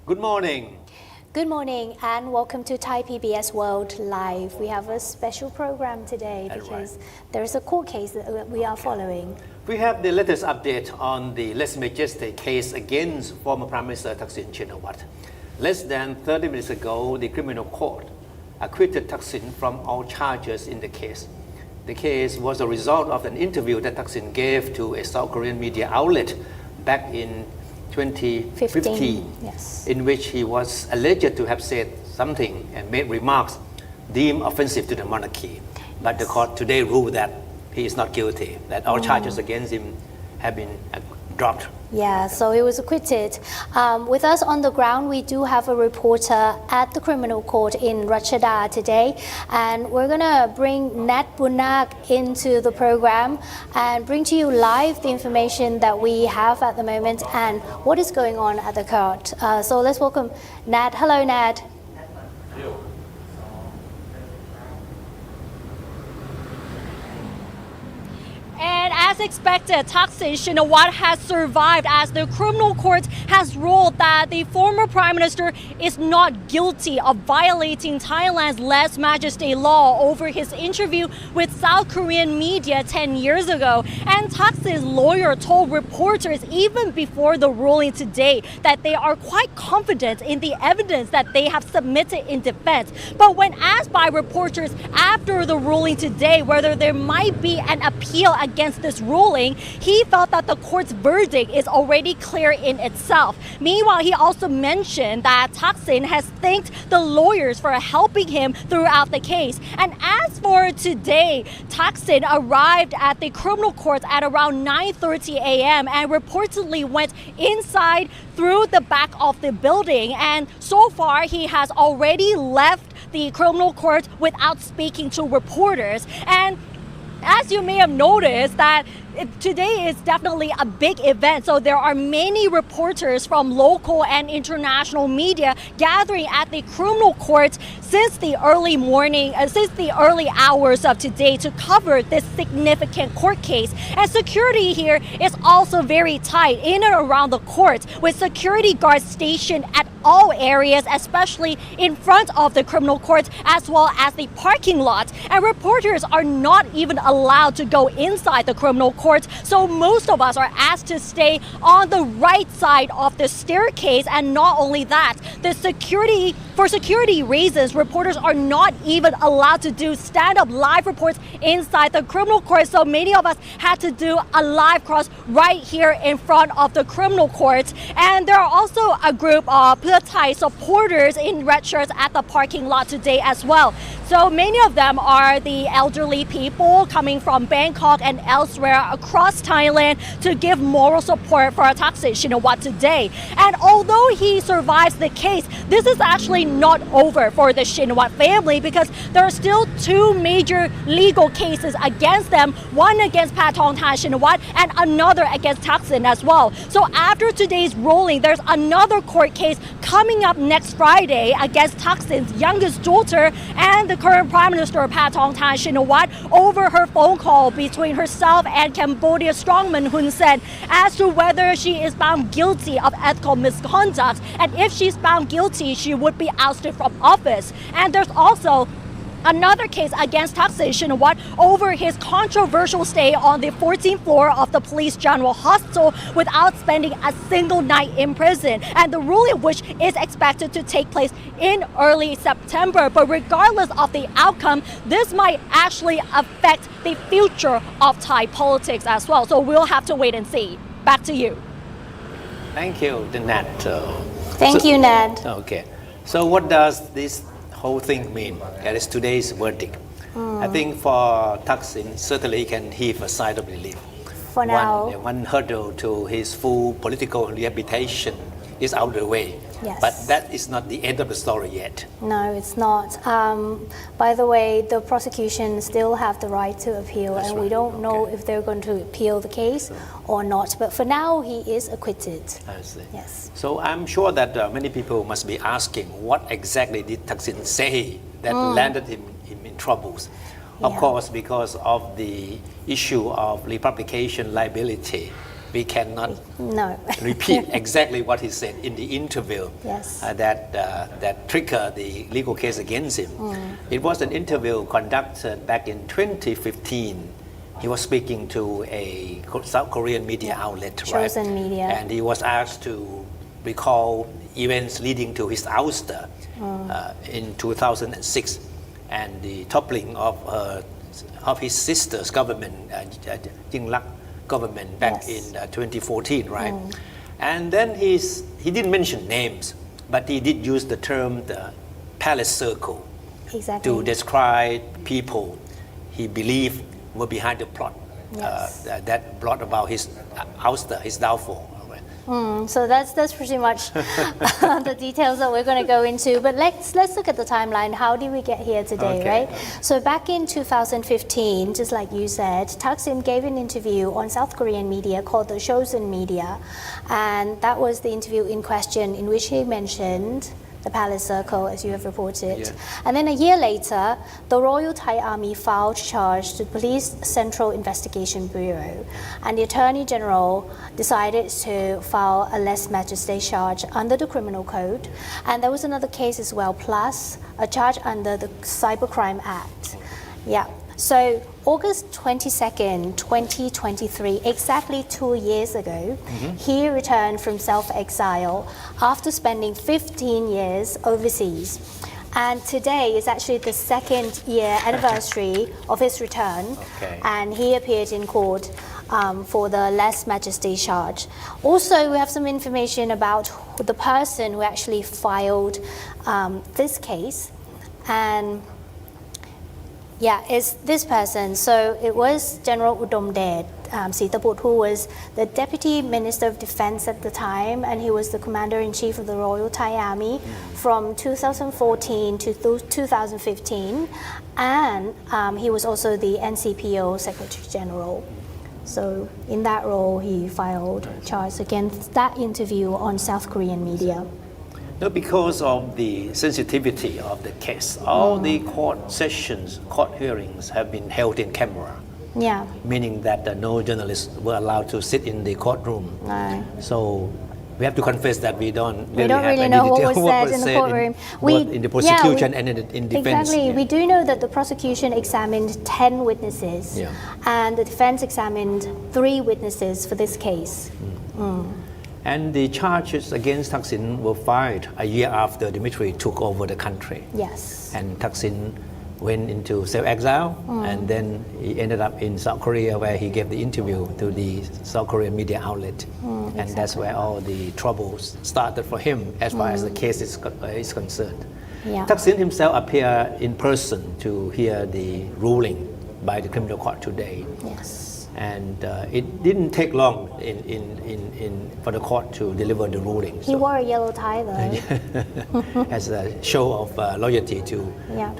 Good morning. Good morning and welcome to Thai PBS World Live. We have a special program today because there is a court case that we are following. We have the latest update on the lese-majeste case against former Prime Minister Thaksin Shinawatra. Less than 30 minutes ago, the criminal court acquitted Thaksin from all charges in the case. The case was a result of an interview that Thaksin gave to a South Korean media outlet back in 2015, yes. in which he was alleged to have said something and made remarks deemed offensive to the monarchy. But the court today ruled that he is not guilty, that all charges against him have been dropped. Yeah, so he was acquitted. With us on the ground, we do have a reporter at the criminal court in Ratchada today. And we're going to bring Nat Bunak into the program and bring to you live the information that we have at the moment and what is going on at the court. So let's welcome Nat. Hello, Nat. And as expected, Thaksin Shinawatra has survived as the criminal court has ruled that the former prime minister is not guilty of violating Thailand's lese-majeste law over his interview with South Korean media 10 years ago. And Thaksin's lawyer told reporters even before the ruling today that they are quite confident in the evidence that they have submitted in defense. But when asked by reporters after the ruling today whether there might be an appeal against this ruling, he felt that the court's verdict is already clear in itself. Meanwhile, he also mentioned that Thaksin has thanked the lawyers for helping him throughout the case. And as for today, Thaksin arrived at the criminal court at around 9:30 a.m. and reportedly went inside through the back of the building. And so far, he has already left the criminal court without speaking to reporters. And as you may have noticed that today is definitely a big event. So there are many reporters from local and international media gathering at the criminal court since the early hours of today to cover this significant court case. And security here is also very tight in and around the court, with security guards stationed at all areas, especially in front of the criminal court as well as the parking lot. And reporters are not even allowed to go inside the criminal court, so most of us are asked to stay on the right side of the staircase. And not only that, for security reasons, reporters are not even allowed to do stand-up live reports inside the criminal court. So many of us had to do a live cross right here in front of the criminal court. And there are also a group of Thai supporters in red shirts at the parking lot today as well. So many of them are the elderly people coming from Bangkok and elsewhere across Thailand to give moral support for Thaksin Shinawatra today. And although he survives the case, this is actually not over for the Shinawatra family, because there are still two major legal cases against them, one against Pathongthai Shinawatra and another against Thaksin as well. So after today's ruling, there's another court case coming up next Friday against Thaksin's youngest daughter and the current Prime Minister Pathongthai Shinawatra over her phone call between herself and Cambodia's strongman Hun Sen as to whether she is found guilty of ethical misconduct. And if she's found guilty, she would be ousted from office. And there's also another case against Thaksin Shinawatra over his controversial stay on the 14th floor of the Police General Hospital without spending a single night in prison, and the ruling of which is expected to take place in early September. But regardless of the outcome, this might actually affect the future of Thai politics as well. So we'll have to wait and see. Back to you. Thank you, Nat. Thank you, Nat. Okay. So what does this whole thing mean? That is today's verdict. I think for Thaksin, certainly he can heave a sigh of relief. For now. One hurdle to his full political rehabilitation is out of the way. Yes. But that is not the end of the story yet. No, it's not. By the way, the prosecution still have the right to appeal, and we don't know if they're going to appeal the case or not. But for now, he is acquitted. I see. Yes. So I'm sure that many people must be asking, what exactly did Thaksin say that landed him in troubles? Of course, because of the issue of republication liability. we cannot No. repeat exactly what he said in the interview Yes. that triggered the legal case against him. It was an interview conducted back in 2015. He was speaking to a South Korean media outlet, right? Chosen Media. And he was asked to recall events leading to his ouster in 2006 and the toppling of his sister's government, Jinglak government, back Yes. in 2014, right? And then he didn't mention names, but he did use the term the palace circle Exactly. to describe people he believed were behind the plot, Yes. that brought about his ouster, his downfall. So that's pretty much the details that we're going to go into. But let's look at the timeline. How did we get here today, Okay. right? So back in 2015, just like you said, Thaksin gave an interview on South Korean media called the Chosen Media, and that was the interview in question in which he mentioned the palace circle, as you have reported. Yeah. And then a year later, the Royal Thai Army filed charge to the Police Central Investigation Bureau, and the Attorney General decided to file a lese-majeste charge under the Criminal Code. And there was another case as well, plus a charge under the Cybercrime Act. Yeah. So August 22nd, 2023, exactly 2 years ago, he returned from self-exile after spending 15 years overseas. And today is actually the second year anniversary of his return. Okay. And he appeared in court for the lese-majeste charge. Also, we have some information about the person who actually filed this case. And yeah, it's this person. So it was General Udomdet Sitaput, who was the Deputy Minister of Defense at the time, and he was the Commander-in-Chief of the Royal Thai Army from 2014 to 2015, and he was also the NCPO Secretary General. So in that role, he filed charges against that interview on South Korean media. No, because of the sensitivity of the case, all the court sessions, court hearings have been held in camera, Yeah. meaning that no journalists were allowed to sit in the courtroom. No. So we have to confess that we don't We don't have really any know what detail was said in the courtroom. both in the prosecution and in defense. Exactly. Yeah. We do know that the prosecution examined 10 witnesses, Yeah. and the defense examined 3 witnesses for this case. And the charges against Thaksin were filed a year after Dmitry took over the country. Yes. And Thaksin went into self-exile, and then he ended up in South Korea, where he gave the interview to the South Korean media outlet. And that's where all the troubles started for him as far as the case is concerned. Yeah. Thaksin himself appeared in person to hear the ruling by the criminal court today. Yes. And it didn't take long for the court to deliver the ruling. He wore a yellow tie, though. As a show of loyalty to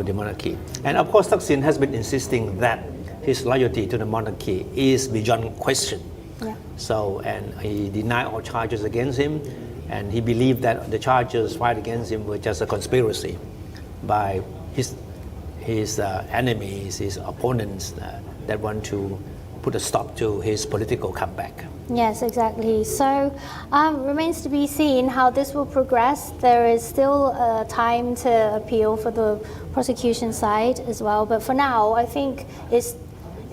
the monarchy. And of course, Thaksin has been insisting that his loyalty to the monarchy is beyond question. Yeah. So, and he denied all charges against him, and he believed that the charges filed against him were just a conspiracy by his enemies, his opponents that want to put a stop to his political comeback. Yes, exactly. So remains to be seen how this will progress. There is still time to appeal for the prosecution side as well. But for now, I think it's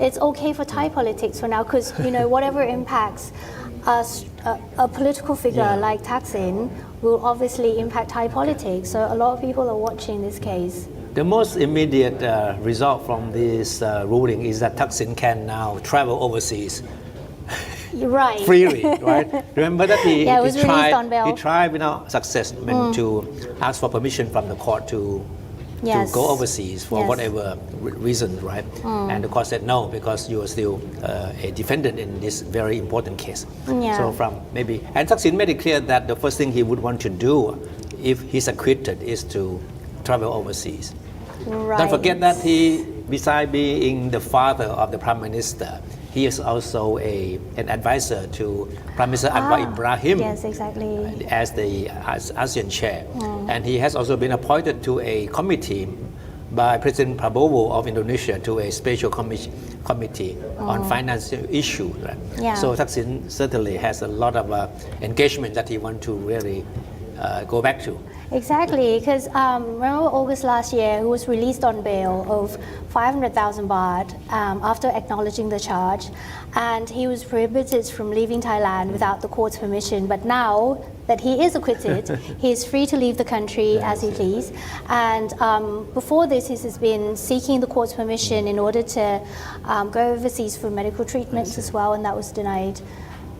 okay for Thai politics for now, because whatever impacts a political figure like Thaksin will obviously impact Thai politics. So a lot of people are watching this case. The most immediate result from this ruling is that Thaksin can now travel overseas Right. freely, right? Remember that he Yeah, it was released on bail. he tried without success to ask for permission from the court to Yes. go overseas for Yes. whatever reason, right? And the court said no, because you are still a defendant in this very important case. Yeah. So and Thaksin made it clear that the first thing he would want to do if he's acquitted is to travel overseas. Right. Don't forget that he, besides being the father of the Prime Minister, he is also an advisor to Prime Minister Anwar Ibrahim. Yes, exactly. As the ASEAN chair. And he has also been appointed to a committee by President Prabowo of Indonesia to a special committee on financial issues. Right? Yeah. So Thaksin certainly has a lot of engagement that he wants to really go back to. Exactly, because remember August last year, he was released on bail of 500,000 baht after acknowledging the charge, and he was prohibited from leaving Thailand without the court's permission. But now that he is acquitted, he is free to leave the country as he please. And before this, he has been seeking the court's permission in order to go overseas for medical treatments as well, and that was denied.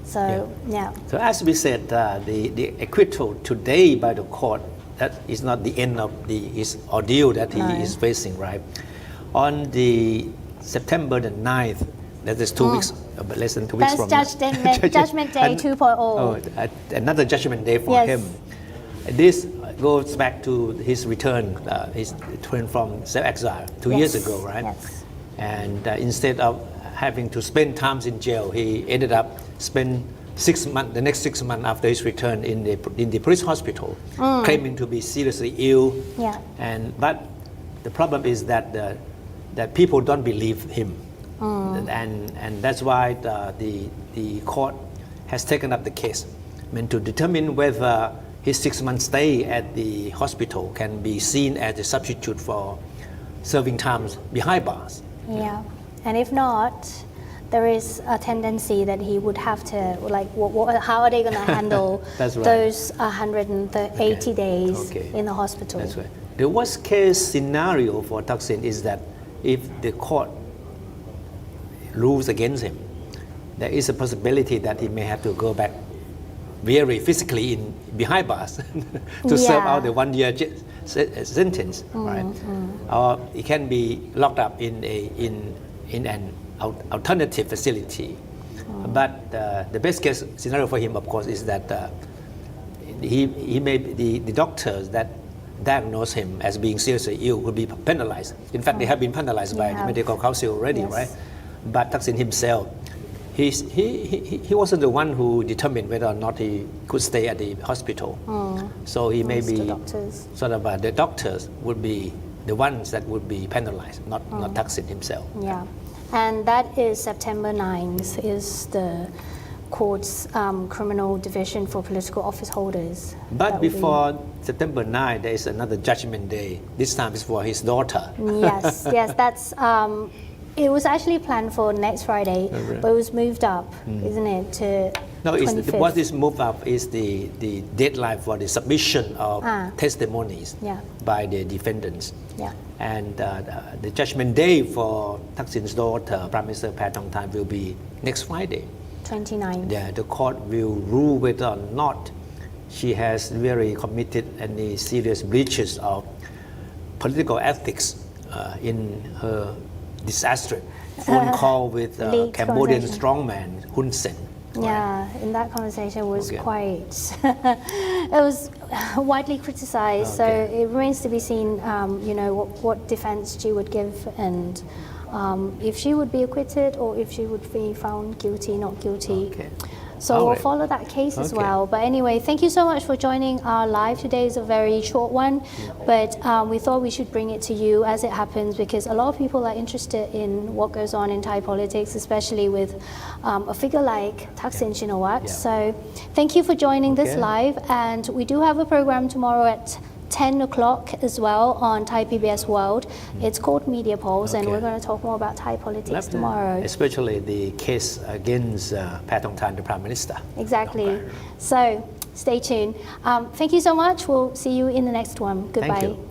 So, yeah. So as we said, the acquittal today by the court, that is not the end of his ordeal that he is facing, right? On the September the 9th, that is 2 weeks, less than 2 weeks from now. That's Judgment Day 2.0. Another Judgment Day for him. This goes back to his return from self-exile 2 years ago, right? Yes. And instead of having to spend time in jail, he ended up spend the next 6 months after his return in the police hospital, claiming to be seriously ill. Yeah. But the problem is that that people don't believe him, and that's why the court has taken up the case, to determine whether his 6 month stay at the hospital can be seen as a substitute for serving times behind bars. Yeah, and if not, there is a tendency that he would have to, like, how are they going to handle those 180 days in the hospital? That's right. The worst case scenario for Thaksin is that if the court rules against him, there is a possibility that he may have to go back very physically behind bars to serve out the 1 year sentence, right? Or he can be locked up in an alternative facility. But the best case scenario for him, of course, is that he may the doctors that diagnose him as being seriously ill will be penalized. In fact, they have been penalized by the medical council already, right? But Thaksin himself, he wasn't the one who determined whether or not he could stay at the hospital. So he may be sort of the doctors would be the ones that would be penalized, not Thaksin himself. Yeah. And that is September 9th, is the court's criminal division for political office holders. But before September 9th, there is another Judgment Day. This time is for his daughter. Yes, that's, it was actually planned for next Friday, but it was moved up, isn't it, to what is moved up is the deadline for the submission of testimonies by the defendants. Yeah. And the Judgment Day for Thaksin's daughter, Prime Minister Paetongtarn, will be next Friday. 29th. Yeah, the court will rule whether or not she has really committed any serious breaches of political ethics in her disastrous phone call with Cambodian strongman Hun Sen. Yeah, in that conversation was quite, it was widely criticized, so it remains to be seen, what defense she would give, and if she would be acquitted or if she would be found guilty, not guilty. So we'll follow that case as well. But anyway, thank you so much for joining our live. Today is a very short one, but we thought we should bring it to you as it happens, because a lot of people are interested in what goes on in Thai politics, especially with a figure like Thaksin Shinawatra. So thank you for joining this live, and we do have a program tomorrow at 10 o'clock as well on Thai PBS World. It's called Media Polls, and we're going to talk more about Thai politics tomorrow. Especially the case against Paetongtarn, the Prime Minister. Exactly. So stay tuned. Thank you so much. We'll see you in the next one. Goodbye. Thank you.